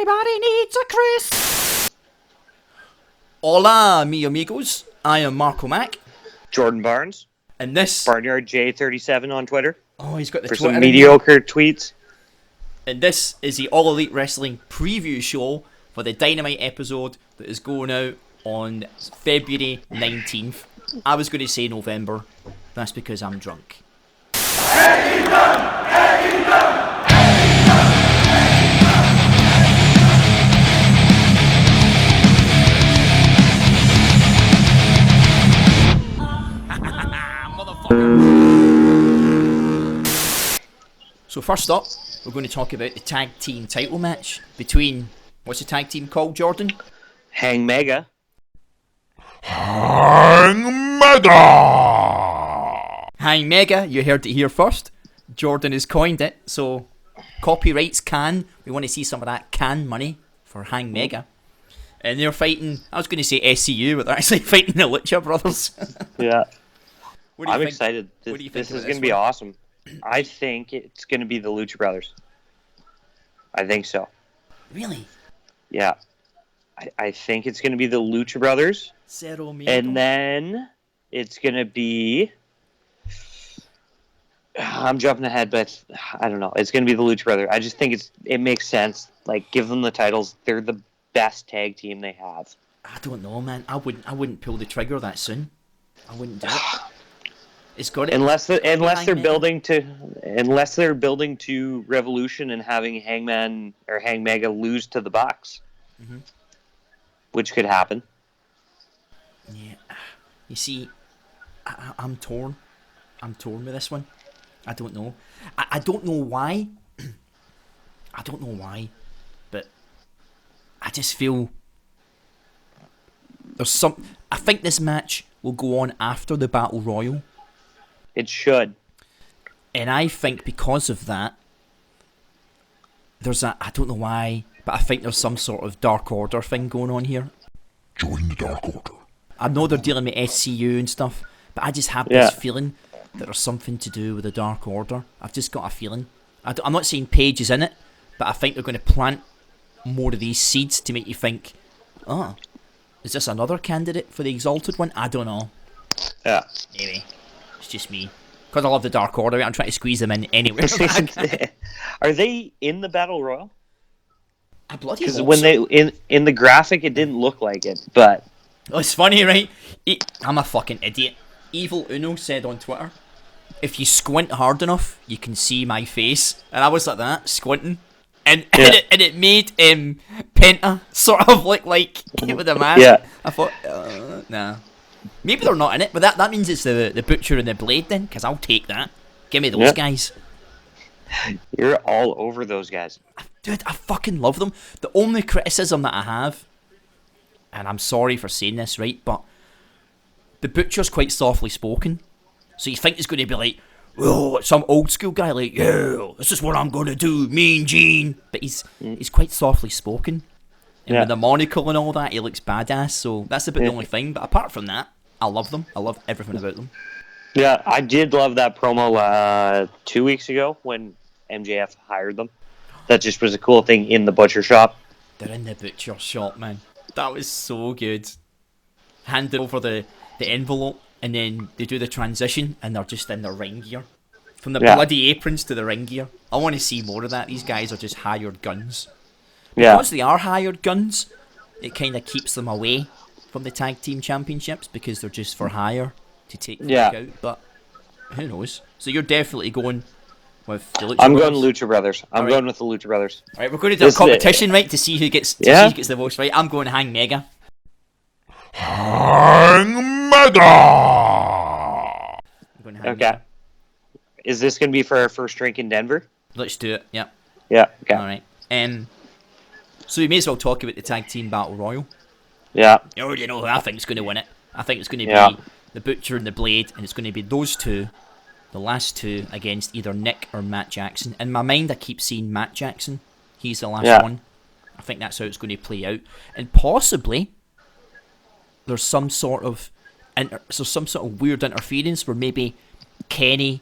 Everybody needs a Chris. Hola, mi amigos. I am Markomac. Jordan Barnes. And this... Barnyard J37 on Twitter. Oh, he's got the for Twitter some mediocre tweets. And this is the All Elite Wrestling preview show for the Dynamite episode that is going out on February 19th. I was going to say November. That's because I'm drunk. So first up, we're going to talk about the tag team title match between, what's the tag team called, Jordan? HangMega. HangMega, you heard it here first. Jordan has coined it, so copyrights can. We want to see some of that can money for HangMega. And they're fighting, I was going to say SCU, but they're actually fighting the Lucha brothers. Yeah. I'm excited. This is going to be awesome. I think it's going to be the Lucha brothers. I think so. Really? Yeah. I think it's going to be the Lucha brothers. And then it's going to be... I'm jumping ahead, but I don't know. It's going to be the Lucha brothers. I just think it makes sense. Like, give them the titles. They're the best tag team they have. I don't know, man. I wouldn't pull the trigger that soon. I wouldn't do it. It's got it. Unless they're building to Revolution and having Hangman or HangMega lose to the Bucks, which could happen. Yeah, you see, I'm torn. I'm torn with this one. I don't know. I don't know why. I don't know why, but I just feel there's some. I think this match will go on after the Battle Royal. It should. And I think because of that, I don't know why, but I think there's some sort of Dark Order thing going on here. Join the Dark Order. I know they're dealing with SCU and stuff, but I just have this feeling that there's something to do with the Dark Order. I've just got a feeling. I'm not saying Paige is in it, but I think they're going to plant more of these seeds to make you think, oh, is this another candidate for the Exalted one? I don't know. Yeah. Maybe. It's just me. Because I love the Dark Order, I'm trying to squeeze them in anywhere. Are they in the Battle Royal? I bloody Because hope when so. in the graphic, it didn't look like it, but... Oh, it's funny, right? I'm a fucking idiot. Evil Uno said on Twitter, if you squint hard enough, you can see my face. And I was like that, squinting. And it made Penta sort of look like with a mask. Yeah. I thought, nah. Maybe they're not in it, but that means it's the Butcher and the Blade then, because I'll take that. Give me those guys. You're all over those guys. Dude, I fucking love them. The only criticism that I have, and I'm sorry for saying this, right, but the Butcher's quite softly spoken. So you think he's going to be like, oh, some old school guy, like, yeah, this is what I'm going to do, Mean Gene. But he's quite softly spoken. And with the monocle and all that, he looks badass. So that's about the only thing. But apart from that, I love them. I love everything about them. Yeah, I did love that promo 2 weeks ago when MJF hired them. That just was a cool thing in the butcher shop. They're in the butcher shop, man. That was so good. Handed over the envelope, and then they do the transition, and they're just in their ring gear. From the bloody aprons to the ring gear. I want to see more of that. These guys are just hired guns. Because they are hired guns, it kind of keeps them away from the tag team championships because they're just for hire to take folk out. But who knows? So you're definitely going with the Lucha I'm Brothers? going Lucha Brothers. I'm going with the Lucha Brothers. All right, we're going to do a competition, right, to see who gets the most right. I'm going HangMega. HangMega. Okay. Is this going to be for our first drink in Denver? Let's do it. Yeah. Yeah. Okay. All right. So we may as well talk about the tag team battle royal. Yeah. You already know who I think is going to win it. I think it's going to be the Butcher and the Blade, and it's going to be those two, the last two, against either Nick or Matt Jackson. In my mind, I keep seeing Matt Jackson. He's the last one. I think that's how it's going to play out, and possibly there's some sort of weird interference where maybe Kenny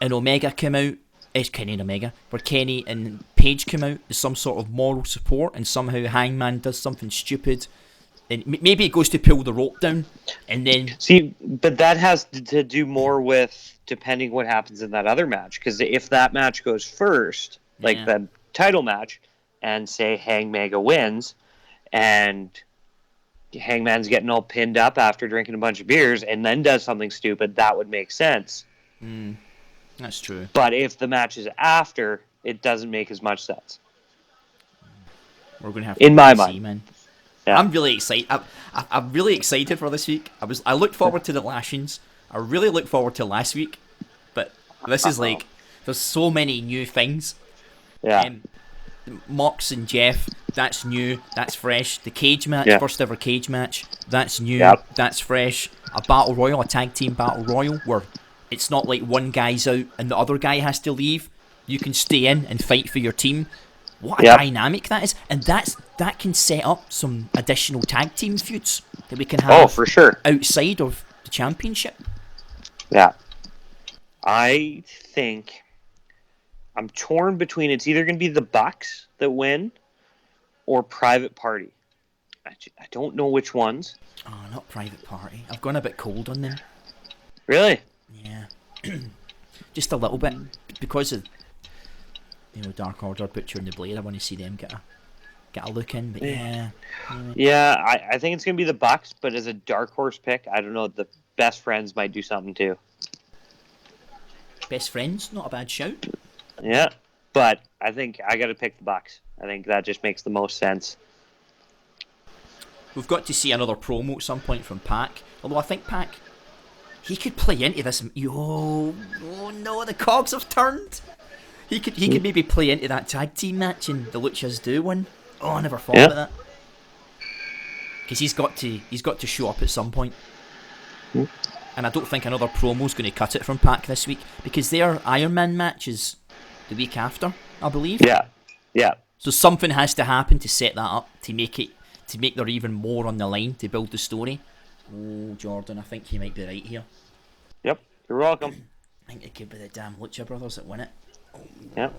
and Omega come out it's Kenny and Omega, where Kenny and Paige come out as some sort of moral support, and somehow Hangman does something stupid, and maybe it goes to pull the rope down, and then See, but that has to do more with depending what happens in that other match. Because if that match goes first, like the title match, and say HangMega wins, and Hangman's getting all pinned up after drinking a bunch of beers, and then does something stupid, that would make sense. That's true. But if the match is after, it doesn't make as much sense. We're going to have to in my see, mind. man. Yeah. I'm really excited. I'm really excited for this week. I looked forward to the lashings. I really looked forward to last week, but this is like there's so many new things. Yeah. Mox and Jeff, that's new, that's fresh. The cage match, first ever cage match, that's new, that's fresh. A battle royal, a tag team battle royal, where it's not like one guy's out and the other guy has to leave. You can stay in and fight for your team. What a dynamic that is. And that can set up some additional tag team feuds that we can have for sure. outside of the championship. Yeah. I think I'm torn between it's either going to be the Bucks that win or Private Party. I don't know which ones. Oh, not Private Party. I've gone a bit cold on them. Really? Yeah. Just a little bit. Because of Dark Order, Butcher and the Blade, I want to see them get a look in, but I think it's going to be the Bucks, but as a dark horse pick, I don't know, the Best Friends might do something too. Best Friends, not a bad shout. Yeah, but I think I got to pick the Bucks. I think that just makes the most sense. We've got to see another promo at some point from Pac, although I think Pac, he could play into this. Oh no, the cogs have turned. He could maybe play into that tag team match and the Luchas do win. Oh, I never thought about that. Because he's got to show up at some point. And I don't think another promo's going to cut it from Pac this week, because their Iron Man match is the week after, I believe. Yeah. So something has to happen to set that up, to make there even more on the line, to build the story. Oh, Jordan, I think you might be right here. Yep, you're welcome. I think it could be the damn Lucha Brothers that win it. Yep.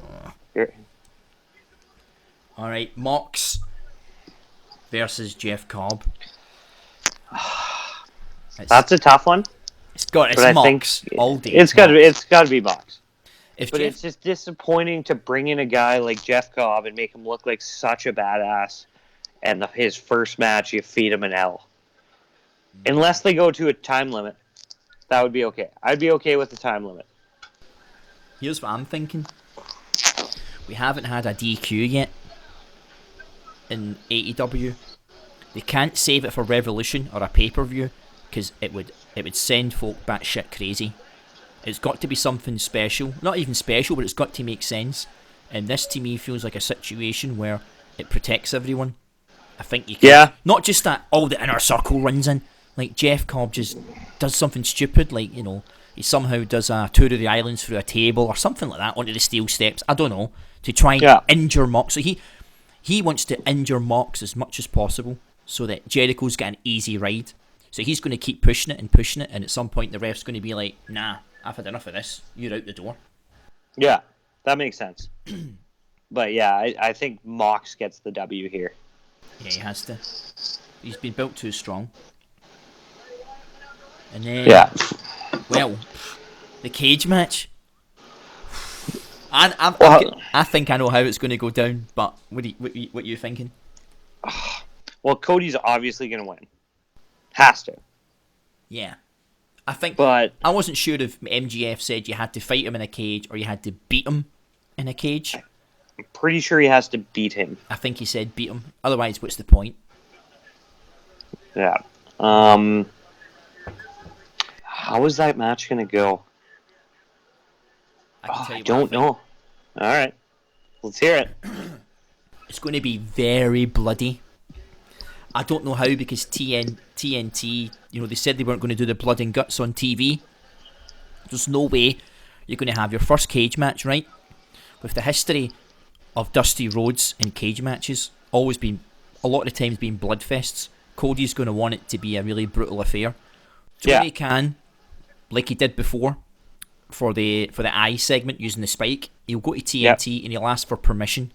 Alright, Mox versus Jeff Cobb. That's a tough one. It's Mox all day. It's got to be Mox. But it's just disappointing to bring in a guy like Jeff Cobb and make him look like such a badass, and his first match you feed him an L. Unless they go to a time limit, that would be okay. I'd be okay with the time limit. Here's what I'm thinking. We haven't had a DQ yet in AEW. They can't save it for Revolution or a pay-per-view, because it would send folk batshit crazy. It's got to be something special. Not even special, but it's got to make sense. And this to me feels like a situation where it protects everyone. I think you can. Yeah. Not just that all the inner circle runs in. Like Jeff Cobb just does something stupid, like, he somehow does a tour of the islands through a table or something like that onto the steel steps. I don't know. To try and injure Mox. So he wants to injure Mox as much as possible so that Jericho's got an easy ride. So he's going to keep pushing it, and at some point the ref's going to be like, nah, I've had enough of this. You're out the door. Yeah, that makes sense. But yeah, I think Mox gets the W here. Yeah, he has to. He's been built too strong. And then, well, the cage match. I think I know how it's going to go down, but what are you thinking? Well, Cody's obviously going to win. Has to. Yeah. I think, but I wasn't sure if MJF said you had to fight him in a cage or you had to beat him in a cage. I'm pretty sure he has to beat him. I think he said beat him. Otherwise, what's the point? Yeah. How is that match going to go? I don't know. All right. Let's hear it. It's going to be very bloody. I don't know how, because TNT, they said they weren't going to do the blood and guts on TV. There's no way you're going to have your first cage match, right? With the history of Dusty Rhodes in cage matches, always been, a lot of the times being bloodfests. Cody's going to want it to be a really brutal affair. So when he can, like he did before, for the eye segment using the spike. He'll go to TNT and he'll ask for permission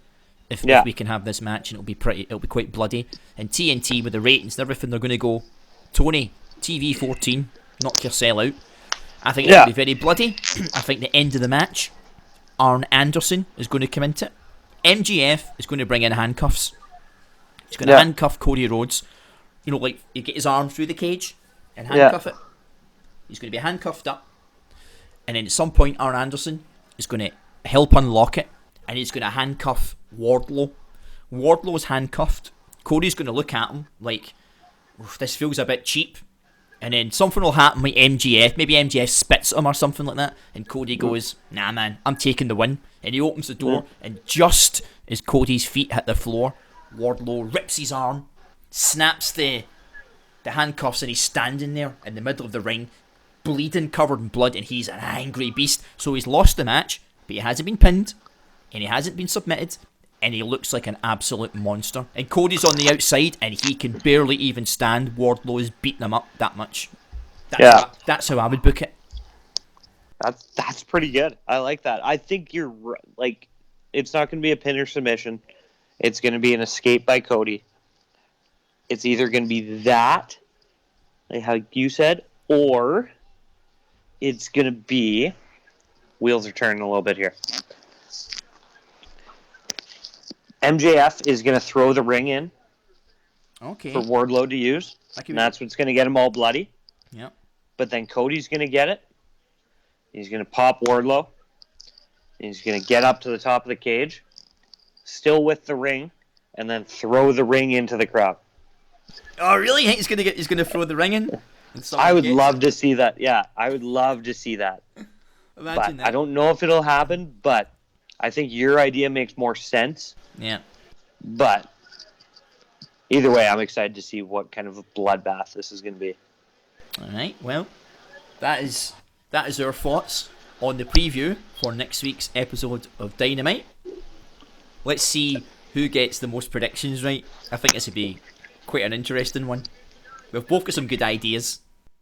if we can have this match, and it'll be quite bloody. And TNT with the ratings and everything, they're going to go, Tony, TV 14, knock your cell out. I think it'll be very bloody. I think the end of the match, Arn Anderson is going to come into it. MJF is going to bring in handcuffs. He's going to handcuff Cody Rhodes. You know, like, you get his arm through the cage and handcuff it. He's going to be handcuffed up. And then at some point, Arn Anderson is going to help unlock it. And he's going to handcuff Wardlow. Wardlow's handcuffed. Cody's going to look at him like, this feels a bit cheap. And then something will happen with MJF. Maybe MJF spits at him or something like that. And Cody goes, nah, man, I'm taking the win. And he opens the door. And just as Cody's feet hit the floor, Wardlow rips his arm, snaps the handcuffs, and he's standing there in the middle of the ring, bleeding, covered in blood, and he's an angry beast. So he's lost the match, but he hasn't been pinned, and he hasn't been submitted, and he looks like an absolute monster. And Cody's on the outside, and he can barely even stand. Wardlow is beating him up that much. That's how I would book it. That's pretty good. I like that. I think you're like, it's not going to be a pin or submission. It's going to be an escape by Cody. It's either going to be that, like how you said, or it's going to be, wheels are turning a little bit here. MJF is going to throw the ring in for Wardlow to use. And that's what's going to get him all bloody. Yep. But then Cody's going to get it. He's going to pop Wardlow. He's going to get up to the top of the cage, still with the ring, and then throw the ring into the crowd. Oh, really? He's going to throw the ring in? I would love to see that. Yeah, I would love to see that. Imagine that. I don't know if it'll happen, but I think your idea makes more sense. Yeah. But either way, I'm excited to see what kind of a bloodbath this is going to be. All right. Well, that is our thoughts on the preview for next week's episode of Dynamite. Let's see who gets the most predictions right. I think this would be quite an interesting one. We've both got some good ideas.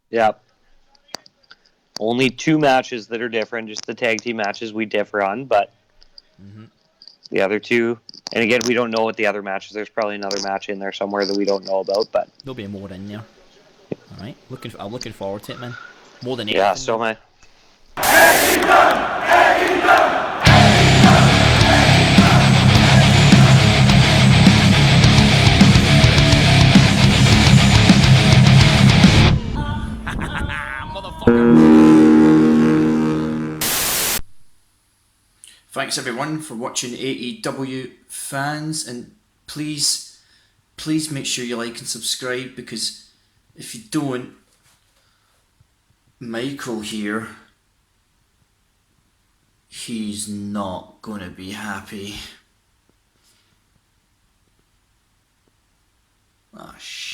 Yeah. Only 2 matches that are different, just the tag team matches we differ on, but the other 2, and again, we don't know what the other matches. There's probably another match in there somewhere that we don't know about, but there'll be more in there. All right, I'm looking forward to it, man. More than anything. Yeah, so am I. Thanks everyone for watching AEW fans, and please make sure you like and subscribe, because if you don't, Michael here, he's not gonna be happy. Ah, shit.